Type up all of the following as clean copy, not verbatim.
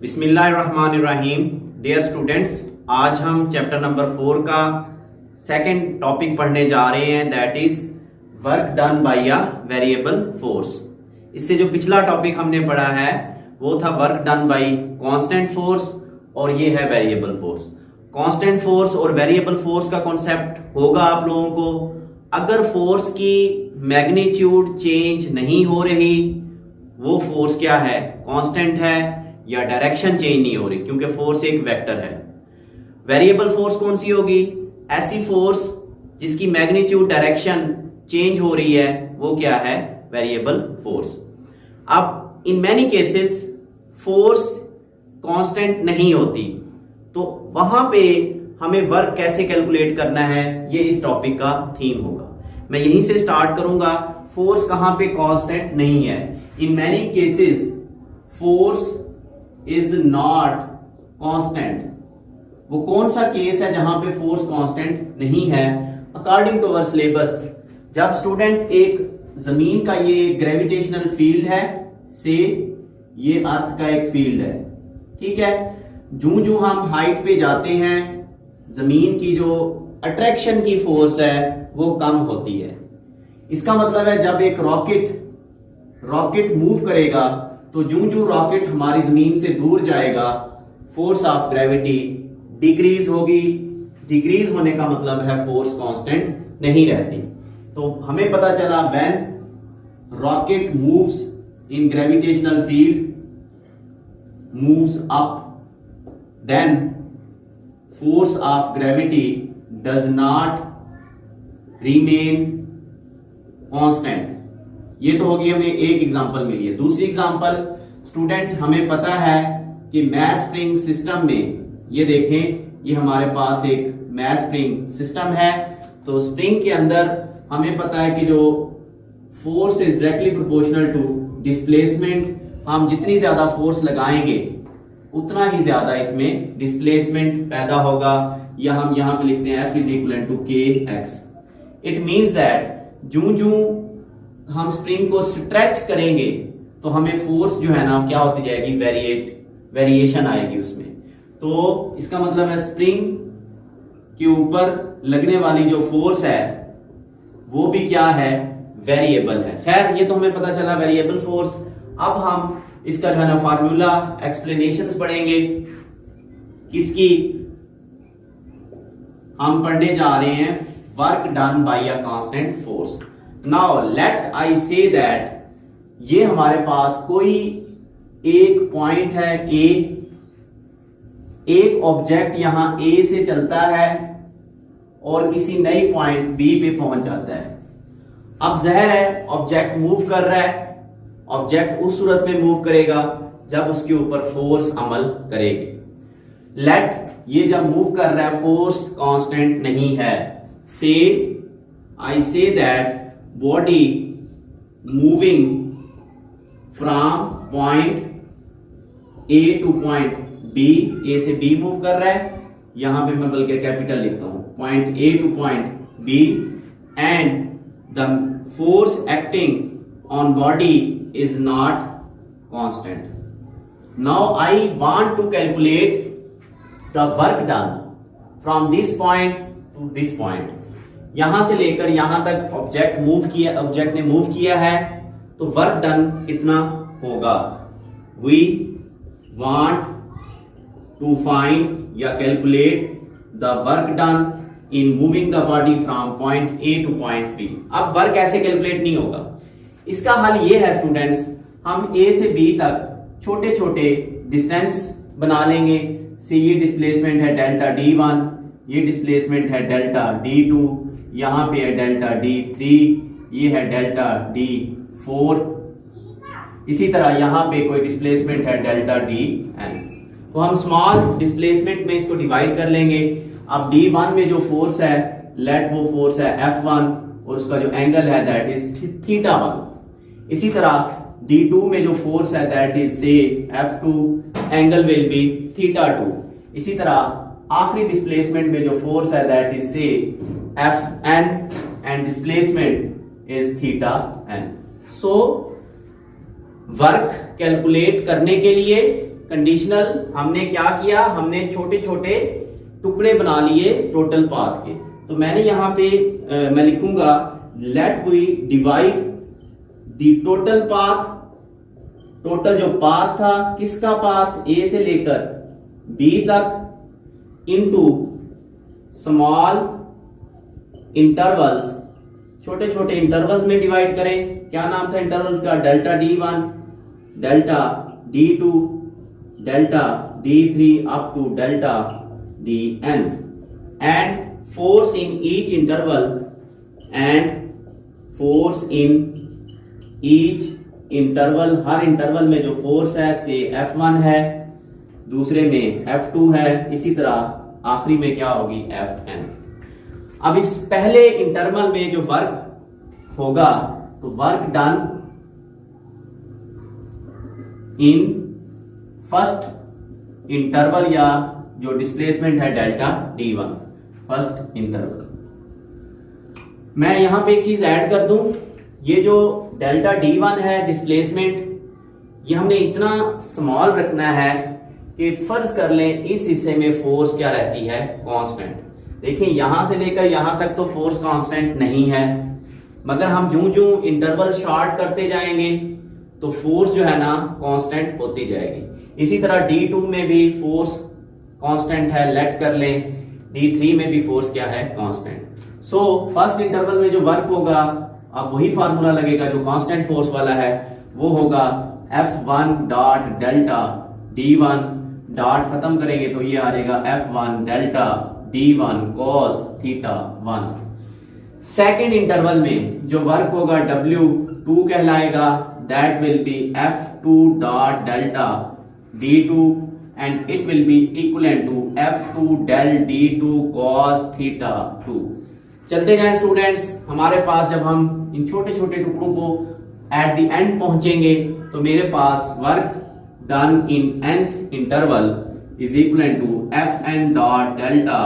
बिस्मिल्लाहिर्रहमानिर्रहीम। Dear students, आज हम चैप्टर नंबर 4 का सेकंड टॉपिक पढ़ने जा रहे हैं, that is work done by a variable force. इससे जो पिछला टॉपिक हमने पढ़ा है वो था work done by constant force और ये है वेरिएबल फोर्स। कांस्टेंट फोर्स और वेरिएबल फोर्स का कॉन्सेप्ट होगा आप लोगों को। अगर फोर्स की मैग्नीट्यूड चेंज नहीं हो रही, वो फोर्स क्या है, कांस्टेंट है, या डायरेक्शन चेंज नहीं हो रही, क्योंकि फोर्स एक वेक्टर है। वेरिएबल फोर्स कौन सी होगी? ऐसी फोर्स जिसकी मैग्नीट्यूड डायरेक्शन चेंज हो रही है, वो क्या है, वेरिएबल फोर्स। अब in many cases force constant नहीं होती, तो वहां पे हमें वर्क कैसे कैलकुलेट करना है, ये इस टॉपिक का थीम होगा। मैं यहीं से स्टार्ट करूंगा। फोर्स कहां पे कांस्टेंट नहीं है? In many cases force is not constant. वो कौन सा केस है जहां पे फोर्स कांस्टेंट नहीं है? अकॉर्डिंग टू अवर सिलेबस, जब स्टूडेंट एक जमीन का ये ग्रेविटेशनल फील्ड है, से ये अर्थ का एक फील्ड है, ठीक है। जूं हम हाइट पे जाते हैं, जमीन की जो अट्रैक्शन की फोर्स है वो कम होती है। इसका मतलब है जब एक रॉकेट मूव करेगा, तो जूं रॉकेट हमारी जमीन से दूर जाएगा, फोर्स ऑफ ग्रेविटी डिक्रीज होगी। डिक्रीज होने का मतलब है फोर्स कांस्टेंट नहीं रहती। तो हमें पता चला when rocket moves in gravitational field moves up, then force of gravity does not remain constant. ये तो होगी, हमें एक एग्जांपल मिली है। दूसरी एग्जांपल, स्टूडेंट हमें पता है कि मैस स्प्रिंग सिस्टम में, ये देखें, ये हमारे पास एक मैस स्प्रिंग सिस्टम है। तो स्प्रिंग के अंदर हमें पता है कि जो force is directly proportional to displacement. हम जितनी ज्यादा फोर्स लगाएंगे उतना ही ज्यादा इसमें डिस्प्लेसमेंट पैदा होगा, या हम यहां पे लिखते हैं F इज इक्वल टू के एक्स। इट मीन्स दैट जूं हम स्प्रिंग को स्ट्रेच करेंगे तो हमें फोर्स जो है ना क्या होती जाएगी, वेरिएशन आएगी उसमें। तो इसका मतलब है स्प्रिंग के ऊपर लगने वाली जो फोर्स है वो भी क्या है, वेरिएबल है। खैर, ये तो हमें पता चला वेरिएबल फोर्स। अब हम इसका जो है ना फार्मूला एक्सप्लेनेशंस पढ़ेंगे। किसकी? हम पढ़ने जा रहे हैं work done by a constant force. Now let I say that ये हमारे पास कोई एक पॉइंट है ए, एक ऑब्जेक्ट यहां ए से चलता है और किसी नई पॉइंट बी पे पहुंच जाता है। अब ज़ाहिर है ऑब्जेक्ट मूव कर रहा है। ऑब्जेक्ट उस सूरत में मूव करेगा जब उसके ऊपर फोर्स अमल करेगी। लेट ये जब मूव कर रहा है फोर्स कांस्टेंट नहीं है। Say I say that body moving from point A to point B, A से बी मूव कर रहा है, यहां पे मैं बल्कि कैपिटल लिखता हूं, point A to point B, and the force acting on body is not constant. Now I want to calculate the work done from this point to this point. यहां से लेकर यहां तक ऑब्जेक्ट ने मूव किया है, तो वर्क डन कितना होगा? वी वांट टू फाइंड या calculate the work done in moving the body from point A to point B. अब वर्क ऐसे कैलकुलेट नहीं होगा। इसका हल ये है स्टूडेंट्स, हम ए से बी तक छोटे छोटे डिस्टेंस बना लेंगे। से ये डिस्प्लेसमेंट है डेल्टा D1, ये डिस्प्लेसमेंट है डेल्टा D2, यहां पे है डेल्टा D3, ये है डेल्टा D4, इसी तरह यहां पे कोई डिस्प्लेसमेंट है डेल्टा Dn। तो हम स्मॉल डिस्प्लेसमेंट में इसको डिवाइड कर लेंगे। अब D1 में जो फोर्स है, लेट वो फोर्स है F1 और उसका जो एंगल है दैट इज θ1। इसी तरह D2 में जो फोर्स है दैट इज से F2, एंगल विल बी θ2। इसी तरह आखिरी डिस्प्लेसमेंट में जो फोर्स है दैट इज से Fn and displacement is θn। So work calculate करने के लिए कंडीशनल हमने क्या किया, हमने छोटे छोटे टुकड़े बना लिए टोटल पाथ के। तो मैंने यहां पे मैं लिखूंगा let we divide the total path, total जो पाथ था किसका पाथ, ए से लेकर बी तक, इनटू स्मॉल इंटरवल्स, छोटे छोटे इंटरवल्स में डिवाइड करें। क्या नाम था इंटरवल्स का, delta D1, delta D2, delta D3 up to delta Dn, and force in each interval, and force in each interval, हर इंटरवल में जो फोर्स है से F1 है, दूसरे में F2 है, इसी तरह आखिरी में क्या होगी Fn। अब इस पहले इंटरवल में जो वर्क होगा तो work done in first interval, या जो डिस्प्लेसमेंट है डेल्टा D1 फर्स्ट इंटरवल। मैं यहां पे एक चीज ऐड कर दूं, ये जो डेल्टा D1 है डिस्प्लेसमेंट, ये हमने इतना स्मॉल रखना है कि फर्ज कर लें इस हिस्से में फोर्स क्या रहती है, कांस्टेंट। देखिए यहां से लेकर यहां तक तो फोर्स कांस्टेंट नहीं है, मगर हम जूं जूं इंटरवल शॉर्ट करते जाएंगे तो फोर्स जो है ना कांस्टेंट होती जाएगी। इसी तरह D2 में भी फोर्स कांस्टेंट है, लेट कर लें, D3 में भी फोर्स क्या है, कांस्टेंट। सो फर्स्ट इंटरवल में जो वर्क होगा, अब वही फार्मूला लगेगा जो कांस्टेंट फोर्स वाला है, वो होगा F1 dot delta D1 dot खत्म करेंगे तो ये आ जाएगा F1 delta D1 cos theta 1। Second interval में जो वर्क होगा W2 कहलाएगा, that will be F2 dot delta D2 and it will be equivalent to F2 del D2 cos theta 2। चलते जाएं स्टूडेंट्स, हमारे पास जब हम इन छोटे छोटे टुकड़ों को एट द एंड पहुंचेंगे तो मेरे पास work done in nth interval is equivalent to Fn dot delta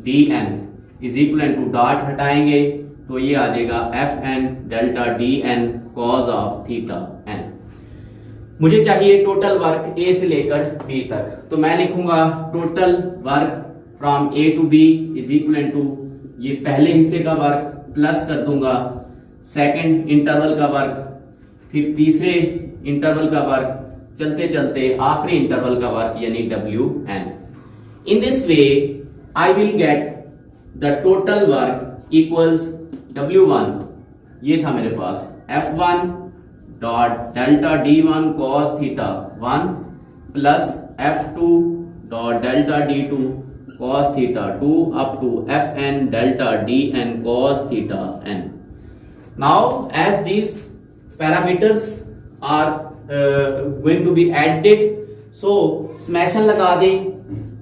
Dn is equivalent to dot हटाएंगे तो ये आ जाएगा Fn delta Dn cos of theta n। मुझे चाहिए टोटल वर्क A से लेकर B तक, तो मैं लिखूंगा total work from A to B is equivalent to ये पहले हिस्से का वर्क प्लस कर दूंगा सेकेंड इंटरवल का वर्क, फिर तीसरे इंटरवल का वर्क, चलते चलते आखिरी इंटरवल का वर्क यानी Wn। In this way I will get the total work equals W1, ये था मेरे पास F1 dot delta D1 cos theta 1 plus F2 dot delta D2 cos theta 2 up to Fn delta Dn cos theta n। Now as these parameters are going to be added, so summation लगा दें,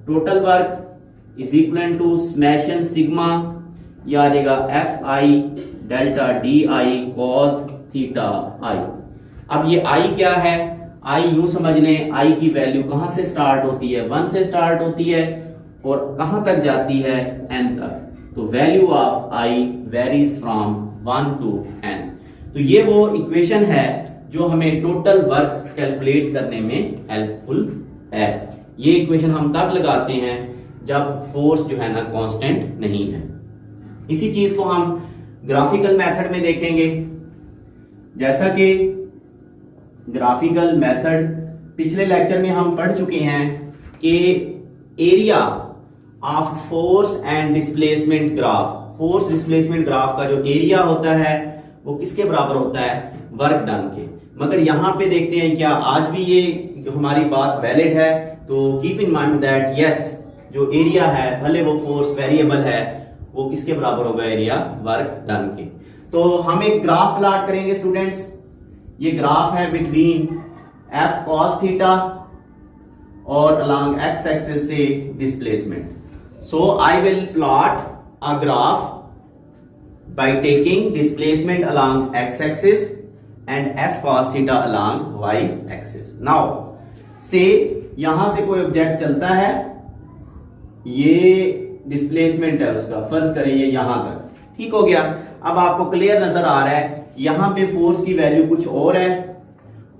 total work is equal to summation sigma, ये आ जाएगा Fi delta Di cos theta i। अब ये i क्या है, i यूं समझ लें, i की वैल्यू कहां से स्टार्ट होती है, 1 से स्टार्ट होती है और कहां तक जाती है, n तक। तो value of i varies from 1 to n। तो ये वो इक्वेशन है जो हमें टोटल वर्क कैलकुलेट करने में हेल्पफुल है। ये इक्वेशन हम तब लगाते हैं जब फोर्स जो है ना कांस्टेंट नहीं है। इसी चीज को हम ग्राफिकल मेथड में देखेंगे। जैसा कि ग्राफिकल मेथड पिछले लेक्चर में हम पढ़ चुके हैं कि area of force and displacement graph, force displacement graph का जो एरिया होता है वो किसके बराबर होता है, वर्क डन के। मगर यहां पे देखते हैं क्या आज भी ये जो हमारी बात वैलिड है, तो keep in mind that yes, जो एरिया है भले वो फोर्स वेरिएबल है, वो किसके बराबर होगा, एरिया वर्क डन के। तो हम एक ग्राफ प्लॉट करेंगे स्टूडेंट्स। ये ग्राफ है बिटवीन F cos थीटा और अलोंग x एक्सिस से displacement. So I will plot a graph by taking displacement along x axis and F cos theta along y axis। Now say यहां से कोई object चलता है, ये displacement है उसका, फर्ज करें ये यहां तक, ठीक हो गया। अब आपको क्लियर नजर आ रहा है यहां पे फोर्स की वैल्यू कुछ और है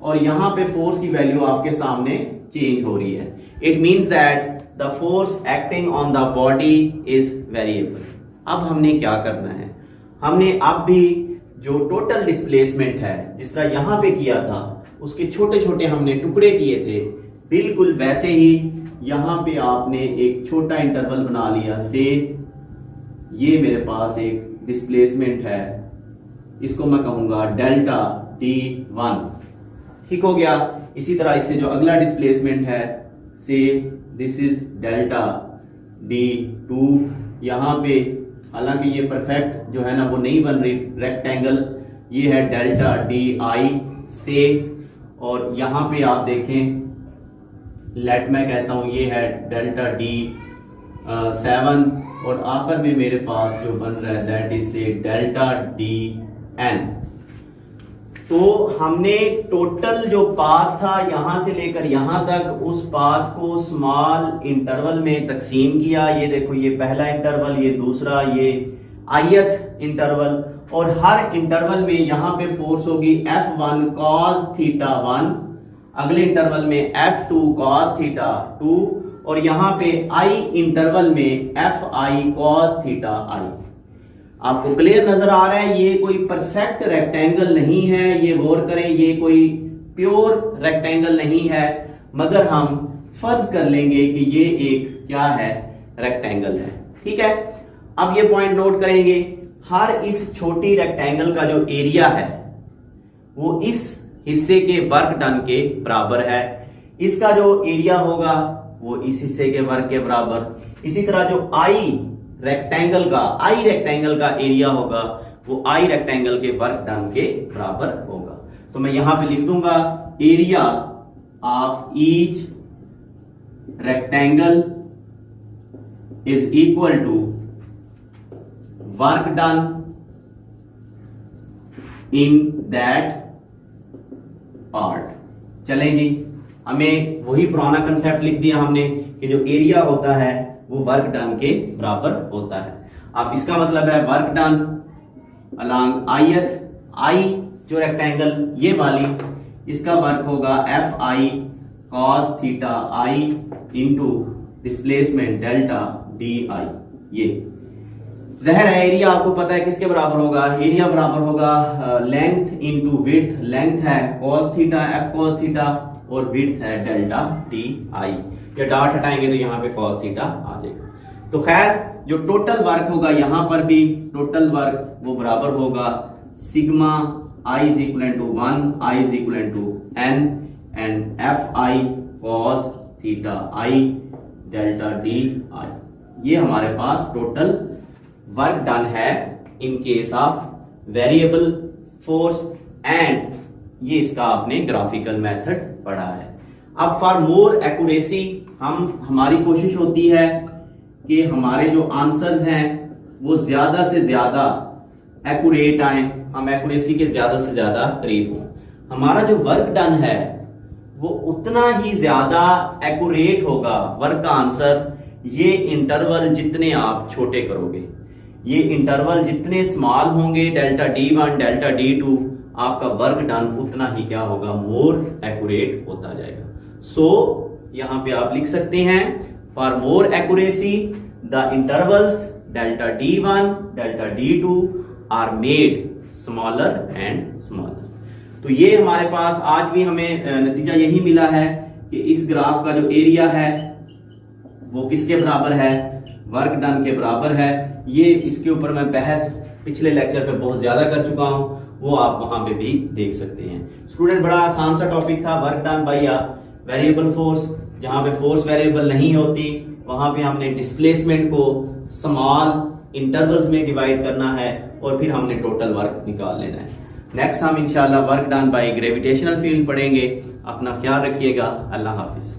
और यहां पे फोर्स की वैल्यू आपके सामने चेंज हो रही है। It means that the force acting on the body is variable. अब हमने क्या करना है, हमने अब भी जो टोटल डिस्प्लेसमेंट है जिस तरह यहां पे किया था उसके छोटे छोटे हमने टुकड़े किए थे, बिल्कुल वैसे ही यहां पे आपने एक छोटा इंटरवल बना लिया से ये मेरे पास एक डिस्प्लेसमेंट है, इसको मैं कहूंगा डेल्टा D1, ठीक हो गया। इसी तरह इससे जो अगला डिस्प्लेसमेंट है से दिस इज डेल्टा D2, यहां पे हालांकि ये परफेक्ट जो है ना वो नहीं बन रही रेक्टेंगल, ये है डेल्टा DI से, और यहां पे आप देखें लेट मैं कहता हूं ये है डेल्टा D7, और आखिर में मेरे पास जो बन रहा है दैट इज से डेल्टा DN। तो हमने टोटल जो पाथ था यहां से लेकर यहां तक उस पाथ को स्मॉल इंटरवल में तकसीम किया। ये देखो ये पहला इंटरवल, ये दूसरा, ये ith इंटरवल, और हर इंटरवल में यहां पे फोर्स होगी F1 cos θ1, अगले इंटरवल में F2 cos θ2, और यहां पे I इंटरवल में Fi cos θi। आपको क्लियर नजर आ रहा है, ये कोई परफेक्ट रेक्टेंगल नहीं है, ये गौर करें, ये कोई प्योर रेक्टेंगल नहीं है, मगर हम फर्ज कर लेंगे कि ये एक क्या है, रेक्टेंगल है, ठीक है। अब ये पॉइंट नोट करेंगे, हर इस छोटी रेक्टेंगल का जो एरिया है वो इस हिस्से के वर्क डन के बराबर है, इसका जो एरिया होगा वो इस हिस्से के वर्क के बराबर। इसी तरह जो आई रेक्टेंगल का एरिया होगा वो आई रेक्टेंगल के वर्क डन के बराबर होगा। तो मैं यहां पे लिख दूंगा area of each rectangle is equal to work done in that part. चलें जी, हमें वही पुराना कंसेप्ट लिख दिया हमने कि जो एरिया होता है वो वर्क डन के बराबर होता है। अब इसका मतलब है वर्क डन अलॉन्ग ith आई जो रेक्टेंगल ये वाली, इसका वर्क होगा Fi cos θi into displacement delta DI। ये जहर है एरिया आपको पता है किसके बराबर होगा, एरिया बराबर होगा लेंथ इंटू विड्थ। लेंथ है cos θ F cos θ और विड्थ है डेल्टा DI। या डॉट हटाएंगे तो यहाँ पे cos θ आ जाएगा। तो खैर जो टोटल वर्क होगा यहां पर भी टोटल वर्क वो बराबर होगा sigma I is equal to 1 I is equal to N and Fi cos θi delta DI। ये हमारे पास टोटल वर्क डन है in case of variable force, and ये इसका आपने ग्राफिकल मेथड पढ़ा है। अब फॉर मोर एक्यूरेसी हमारी कोशिश होती है कि हमारे जो आंसर्स हैं वो ज्यादा से ज्यादा एक्यूरेट आए, हम एक्यूरेसी के ज्यादा से ज्यादा करीब हों। हमारा जो वर्क डन है वो उतना ही ज्यादा एक्यूरेट होगा वर्क का आंसर, ये इंटरवल जितने आप छोटे करोगे, ये इंटरवल जितने स्मॉल होंगे डेल्टा D1 डेल्टा D2, आपका वर्क डन उतना ही क्या होगा, मोर एक्यूरेट होता जाएगा। सो यहां पे आप लिख सकते हैं for more accuracy the intervals delta D1 delta D2 are made smaller and smaller. तो ये हमारे पास आज भी हमें नतीजा यही मिला है कि इस ग्राफ का जो एरिया है वो किसके बराबर है, वर्क डन के बराबर है। ये इसके ऊपर मैं बहस पिछले लेक्चर पे बहुत ज्यादा कर चुका हूं, वो आप वहां पे भी देख सकते हैं। स्टूडेंट बड़ा आसान सा टॉपिक था, work done by a variable force. जहां पे फोर्स वेरिएबल नहीं होती वहां पे हमने डिस्प्लेसमेंट को स्मॉल इंटरवल्स में डिवाइड करना है और फिर हमने टोटल वर्क निकाल लेना है। नेक्स्ट हम इंशाल्लाह work done by gravitational field पढ़ेंगे। अपना ख्याल रखिएगा। अल्लाह हाफिज।